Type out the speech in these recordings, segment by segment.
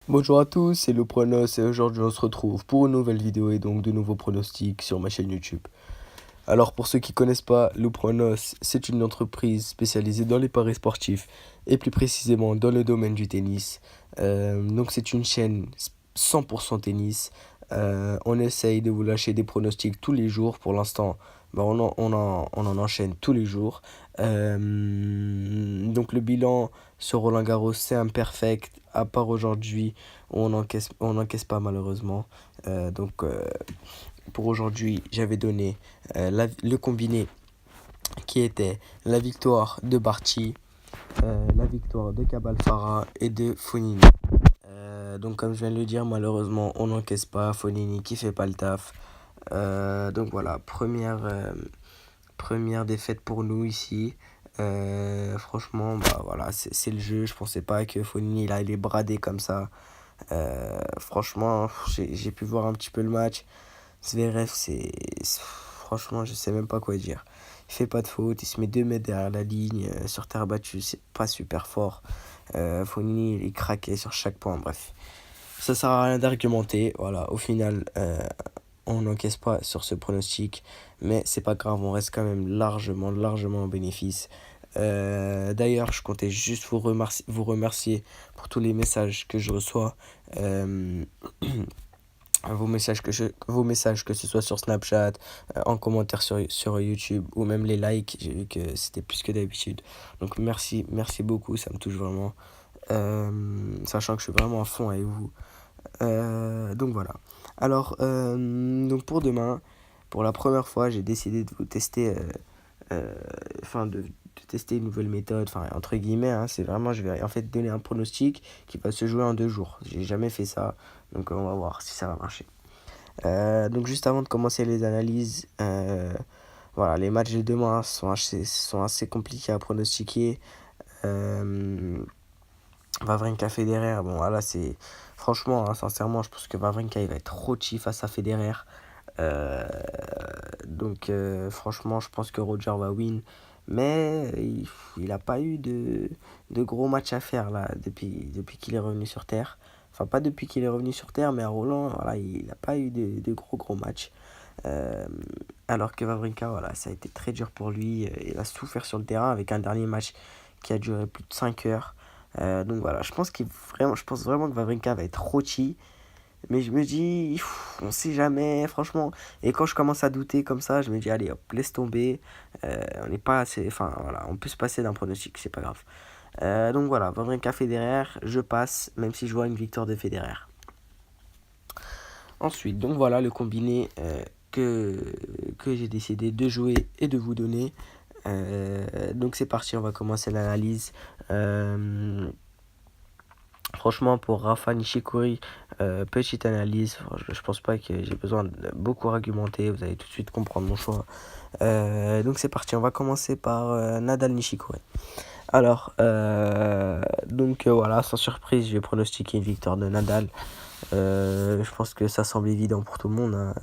Bonjour à tous, c'est le Pronos et aujourd'hui on se retrouve pour une nouvelle vidéo et donc de nouveaux pronostics sur ma chaîne YouTube. Alors pour ceux qui connaissent pas, le Pronos, c'est une entreprise spécialisée dans les paris sportifs et plus précisément dans le domaine du tennis. Donc c'est une chaîne 100% tennis. On essaye de vous lâcher des pronostics tous les jours. Pour l'instant, on en enchaîne tous les jours. Donc le bilan sur Roland Garros, c'est imperfect, à part aujourd'hui où on encaisse pas malheureusement. Donc pour aujourd'hui, j'avais donné le combiné qui était la victoire de Barty, la victoire de Cabal Farah et de Fonini. Donc comme je viens de le dire, malheureusement, on n'encaisse pas. Fonini qui fait pas le taf. Donc voilà, première défaite pour nous ici. Franchement, bah voilà, c'est le jeu. Je pensais pas que Fonini il allait brader comme ça. Franchement, j'ai pu voir un petit peu le match. Zverev, franchement, je sais même pas quoi dire. Il fait pas de faute, il se met 2 mètres derrière la ligne. Sur terre battue, c'est pas super fort. Fonini, il est craqué sur chaque point. Bref, ça sert à rien d'argumenter. Voilà, au final, on n'encaisse pas sur ce pronostic. Mais c'est pas grave, on reste quand même largement en bénéfice. D'ailleurs, je comptais juste vous remercier pour tous les messages que je reçois. Euh, vos messages, que ce soit sur Snapchat, en commentaire sur YouTube ou même les likes, j'ai vu que c'était plus que d'habitude. Donc merci beaucoup, ça me touche vraiment. Sachant que je suis vraiment à fond avec vous. Donc voilà. Alors, donc pour demain, pour la première fois, j'ai décidé de vous tester, de tester une nouvelle méthode, enfin entre guillemets, hein, c'est vraiment, je vais en fait donner un pronostic qui va se jouer en 2 jours. J'ai jamais fait ça, donc on va voir si ça va marcher. Donc juste avant de commencer les analyses, voilà, les matchs de demain sont assez compliqués à pronostiquer. Euh, Wawrinka Federer, bon voilà, c'est franchement, hein, sincèrement, je pense que Wawrinka il va être rôti face à Federer. Euh, donc franchement, je pense que Roger va win. Mais il a pas eu de gros matchs à faire là depuis qu'il est revenu sur Terre. Enfin, pas depuis qu'il est revenu sur Terre, mais à Roland, voilà, il n'a pas eu de gros matchs. Euh, alors que Wawrinka, voilà, ça a été très dur pour lui. Il a souffert sur le terrain avec un dernier match qui a duré plus de 5 heures. Donc voilà, je pense vraiment que Wawrinka va être rôti. Mais je me dis, on sait jamais, franchement. Et quand je commence à douter comme ça, je me dis, allez, hop, laisse tomber. On n'est pas assez. Enfin, voilà, on peut se passer d'un pronostic, c'est pas grave. Donc voilà, Wawrinka Federer, je passe, même si je vois une victoire de Federer. Ensuite, donc voilà le combiné que, que j'ai décidé de jouer et de vous donner. Donc c'est parti, on va commencer l'analyse. Franchement, pour Rafa Nishikori, petite analyse. Je pense pas que j'ai besoin de beaucoup argumenter. Vous allez tout de suite comprendre mon choix. Donc c'est parti. On va commencer par Nadal Nishikori. Alors, voilà, sans surprise, je vais pronostiquer une victoire de Nadal. Je pense que ça semble évident pour tout le monde, hein.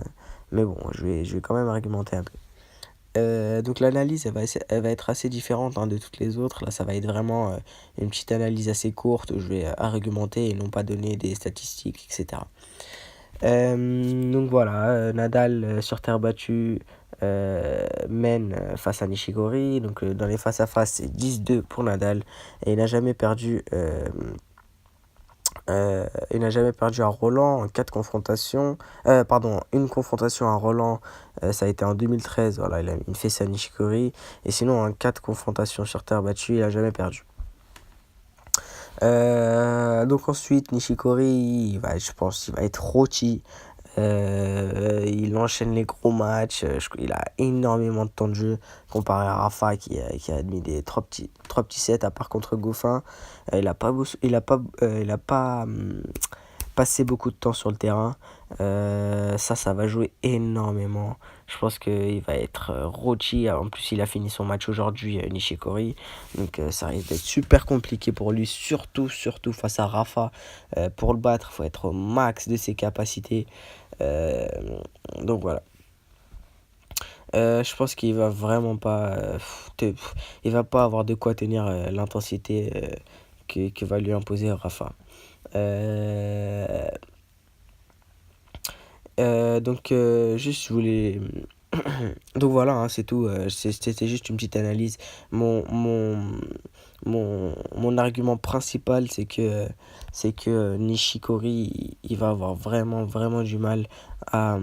Mais bon, je vais quand même argumenter un peu. Donc l'analyse, elle va être assez différente, hein, de toutes les autres. Là, ça va être vraiment une petite analyse assez courte où je vais argumenter et non pas donner des statistiques, etc. Donc voilà, Nadal sur terre battue mène face à Nishikori. Donc dans les face-à-face, c'est 10-2 pour Nadal. Et il n'a jamais perdu à Roland en 4 confrontations. Pardon, une confrontation à Roland, ça a été en 2013. Voilà, il a une fessée à Nishikori. Et sinon, en 4 confrontations sur terre battue, il n'a jamais perdu. Donc ensuite, Nishikori, je pense qu'il va être rôti. Il enchaîne les gros matchs. Il a énormément de temps de jeu comparé à Rafa qui a admis des trois petits sets à part contre Goffin. Il a pas passé beaucoup de temps sur le terrain. Ça va jouer énormément. Je pense qu'il va être rôti. En plus, il a fini son match aujourd'hui, Nishikori. Donc ça risque d'être super compliqué pour lui, surtout face à Rafa. Pour le battre, il faut être au max de ses capacités. Euh, donc voilà. Je pense qu'il va vraiment pas. Il va pas avoir de quoi tenir l'intensité que va lui imposer Rafa. Juste, je voulais. Donc voilà, hein, c'est tout. C'était juste une petite analyse. Mon, mon, mon argument principal, c'est que Nishikori, il va avoir vraiment, vraiment du mal à,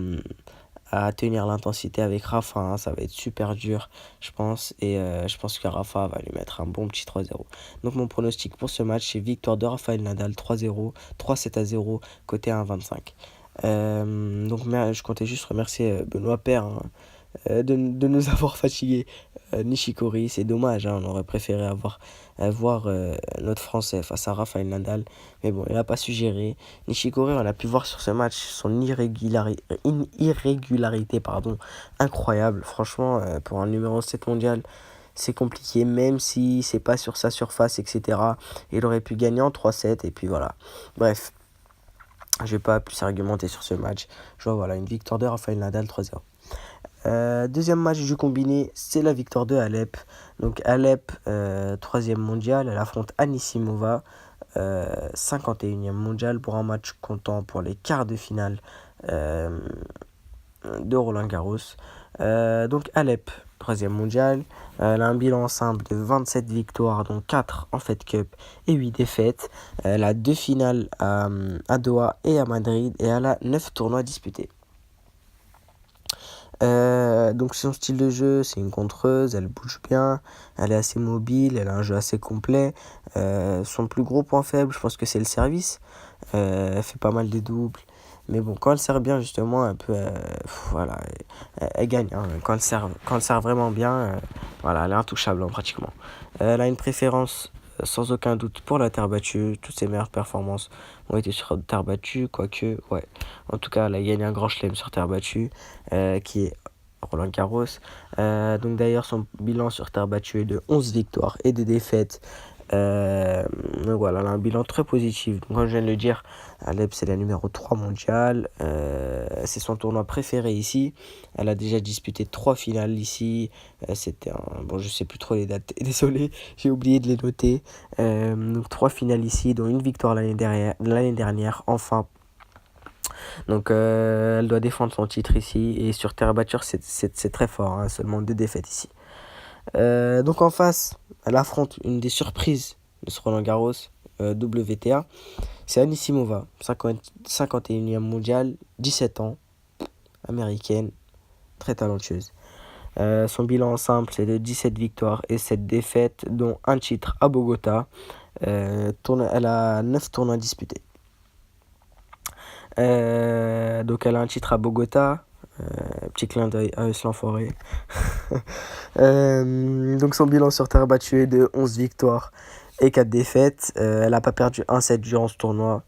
à tenir l'intensité avec Rafa, hein. Ça va être super dur, je pense. Et je pense que Rafa va lui mettre un bon petit 3-0. Donc mon pronostic pour ce match, c'est victoire de Rafael Nadal 3-0, 3-7-0, côté 1,25. Je comptais juste remercier Benoît Paire, hein, de nous avoir fatigués. Nishikori, c'est dommage, hein, on aurait préféré voir notre Français face à Rafael Nadal. Mais bon, il n'a pas su gérer. Nishikori, on a pu voir sur ce match son irrégularité, pardon, incroyable. Franchement, pour un numéro 7 mondial, c'est compliqué, même si c'est pas sur sa surface, etc. Il aurait pu gagner en 3-7, et puis voilà. Bref, je vais pas plus argumenter sur ce match. Je vois, voilà, une victoire de Rafael Nadal 3-0. Deuxième match du combiné, c'est la victoire de Alep. Donc Alep, troisième mondial, elle affronte Anisimova, 51e mondial, pour un match comptant pour les quarts de finale euh, de Roland Garros. Donc Alep, troisième mondial, elle a un bilan simple de 27 victoires, dont 4 en Fed Cup et 8 défaites. Elle a 2 finales à Doha et à Madrid, et elle a 9 tournois disputés. Donc son style de jeu, c'est une contreuse, elle bouge bien, elle est assez mobile, elle a un jeu assez complet. Son plus gros point faible, je pense que c'est le service. Elle fait pas mal de doubles. Mais bon, quand elle sert bien, justement, un peu, voilà, elle gagne, hein. Quand elle sert vraiment bien, voilà, elle est intouchable, hein, pratiquement. Elle a une préférence, sans aucun doute, pour la terre battue. Toutes ses meilleures performances ont été sur terre battue, quoique, ouais. En tout cas, elle a gagné un grand chelem sur terre battue, qui est Roland Garros. Donc d'ailleurs, son bilan sur terre battue est de 11 victoires et 2 défaites. Donc voilà, elle a un bilan très positif. Donc, comme je viens de le dire, Alep, c'est la numéro 3 mondiale. C'est son tournoi préféré ici. Elle a déjà disputé 3 finales ici. C'était un... Bon, je sais plus trop les dates. Désolé, j'ai oublié de les noter. Donc 3 finales ici, dont une victoire l'année dernière, enfin. Donc elle doit défendre son titre ici. Et sur terre battue, c'est très fort, hein. Seulement 2 défaites ici. Donc en face, elle affronte une des surprises de ce Roland Garros, WTA. C'est Anisimova, 51e mondiale, 17 ans, américaine, très talentueuse. Son bilan en simple, c'est de 17 victoires et 7 défaites, dont un titre à Bogota. Elle a 9 tournois disputés. Donc elle a un titre à Bogota. Petit clin d'œil à Euslan Forêt. Donc son bilan sur terre battue est de 11 victoires et 4 défaites. Elle n'a pas perdu un set durant ce tournoi.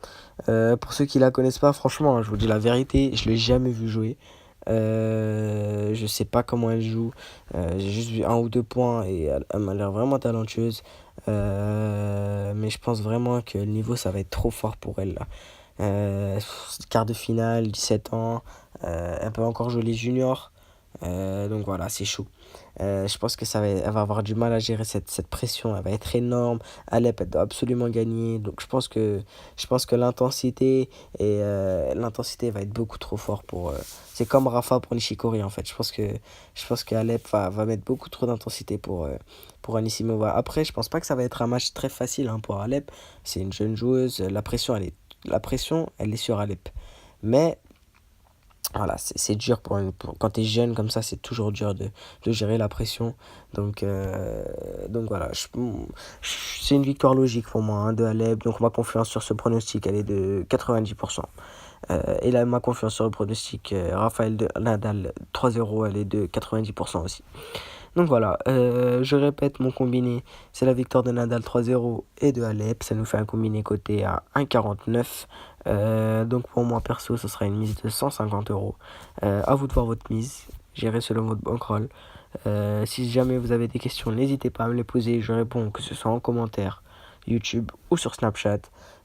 Pour ceux qui la connaissent pas, franchement, hein, je vous dis la vérité, je l'ai jamais vu jouer. Je sais pas comment elle joue. J'ai juste vu un ou deux points et elle m'a l'air vraiment talentueuse. Mais je pense vraiment que le niveau, ça va être trop fort pour elle là. Quart de finale, 17 ans. Elle peut encore jouer les juniors. Donc voilà, c'est chaud. Je pense que elle va avoir du mal à gérer cette pression. Elle va être énorme. Alep, elle doit absolument gagner. Donc je pense que l'intensité va être beaucoup trop fort pour. C'est comme Rafa pour Nishikori en fait. Je pense que Alep va mettre beaucoup trop d'intensité pour Anisimova. Après, je pense pas que ça va être un match très facile, hein, pour Alep. C'est une jeune joueuse. La pression, elle est sur Alep. Mais voilà, c'est dur quand tu es jeune comme ça, c'est toujours dur de gérer la pression. Donc voilà, c'est une victoire logique pour moi, hein, de Alep. Donc ma confiance sur ce pronostic, elle est de 90%. Et là, ma confiance sur le pronostic Nadal 3-0, elle est de 90% aussi. Donc voilà, je répète, mon combiné, c'est la victoire de Nadal 3-0 et de Alep. Ça nous fait un combiné coté à 1,49. Donc pour moi perso, ce sera une mise de 150 euros. À vous de voir votre mise, gérez selon votre bankroll. Si jamais vous avez des questions, n'hésitez pas à me les poser. Je réponds, que ce soit en commentaire, YouTube ou sur Snapchat.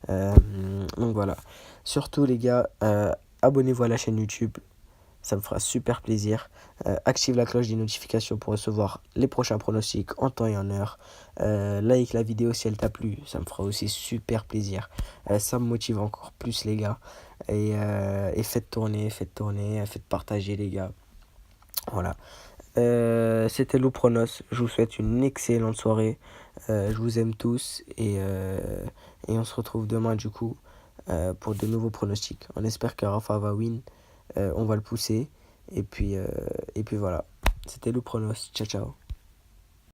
Donc voilà. Surtout les gars, abonnez-vous à la chaîne YouTube. Ça me fera super plaisir. Active la cloche des notifications pour recevoir les prochains pronostics en temps et en heure. Like la vidéo si elle t'a plu. Ça me fera aussi super plaisir. Ça me motive encore plus, les gars. Et faites tourner, faites partager les gars. Voilà. C'était Lou Pronos. Je vous souhaite une excellente soirée. Je vous aime tous et on se retrouve demain du coup pour de nouveaux pronostics. On espère que Rafa va win. On va le pousser. Et puis voilà. C'était Lou Pronos. Ciao ciao.